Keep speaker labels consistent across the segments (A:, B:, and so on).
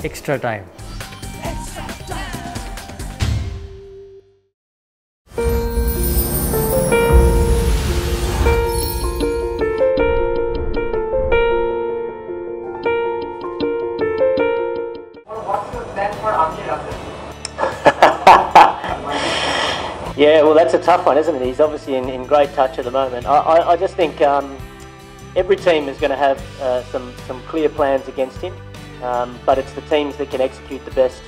A: Extra time.
B: Yeah, well, that's a tough one, isn't it? He's obviously in great touch at the moment. I just think every team is going to have some clear plans against him, but it's the teams that can execute the best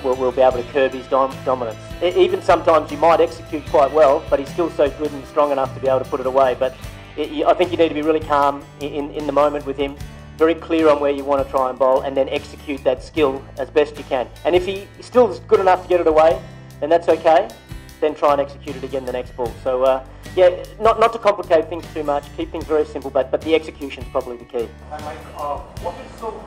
B: will be able to curb his dominance. Even sometimes you might execute quite well, but he's still so good and strong enough to be able to put it away. But I think you need to be really calm in the moment with him, very clear on where you want to try and bowl, and then execute that skill as best you can. And if he still is good enough to get it away, then that's okay. Then try and execute it again the next ball. So yeah, not to complicate things too much, keep things very simple, but the execution is probably the key.
C: And Mike, what is so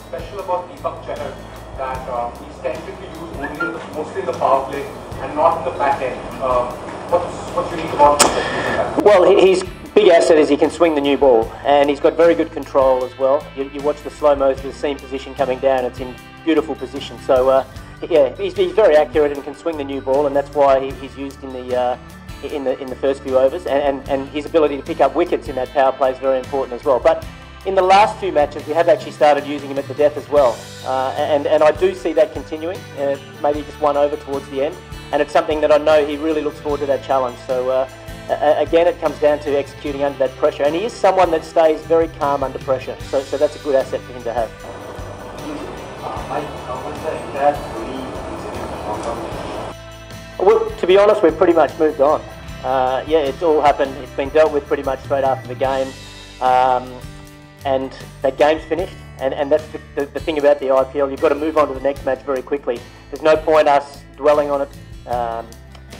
C: special about Deepak Chahar that he's tended to use mostly in the power play and not in the back end? What's unique about him?
B: Well, his big asset is he can swing the new ball, and he's got very good control as well. You watch the slow-mos with the seam position coming down, it's in beautiful position. So yeah, he's very accurate and can swing the new ball, and that's why he's used in the first few overs. And his ability to pick up wickets in that power play is very important as well. But in the last few matches, we have actually started using him at the death as well, and I do see that continuing. Maybe just one over towards the end, and it's something that I know he really looks forward to that challenge. So again, it comes down to executing under that pressure, and he is someone that stays very calm under pressure. So that's a good asset for him to have. Well, to be honest, we've pretty much moved on. Yeah, it's all happened. It's been dealt with pretty much straight after the game, and that game's finished. And that's the thing about the IPL. You've got to move on to the next match very quickly. There's no point us dwelling on it,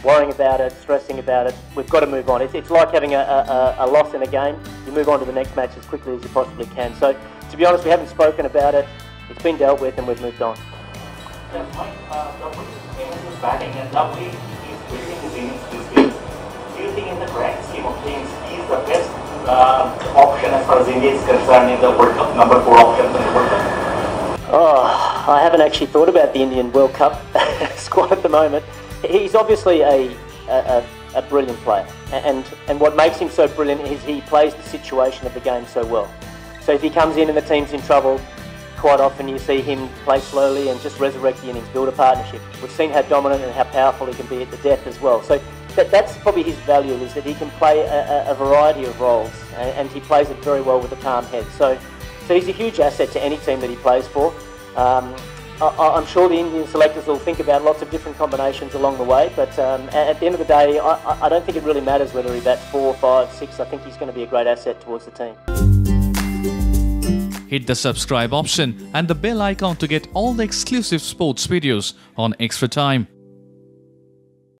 B: worrying about it, stressing about it. We've got to move on. It's like having a loss in a game. You move on to the next match as quickly as you possibly can. So, to be honest, we haven't spoken about it. It's been dealt with, and we've moved on.
D: Yeah, Mike, the is batting, and the way he's building his innings these days, do you think in the grand scheme of things, he's the best option as far as India is concerned in the World Cup, number 4 option in the World Cup?
B: Oh, I haven't actually thought about the Indian World Cup squad at the moment. He's obviously a brilliant player, and what makes him so brilliant is he plays the situation of the game so well. So if he comes in and the team's in trouble, quite often you see him play slowly and just resurrect the innings, build a partnership. We've seen how dominant and how powerful he can be at the death as well. So that's probably his value, is that he can play a variety of roles, and he plays it very well with a calm head. So he's a huge asset to any team that he plays for. I'm sure the Indian selectors will think about lots of different combinations along the way, but at the end of the day, I don't think it really matters whether he bats 4, 5, 6. I think he's going to be a great asset towards the team.
E: Hit the subscribe option and the bell icon to get all the exclusive sports videos on Extra Time.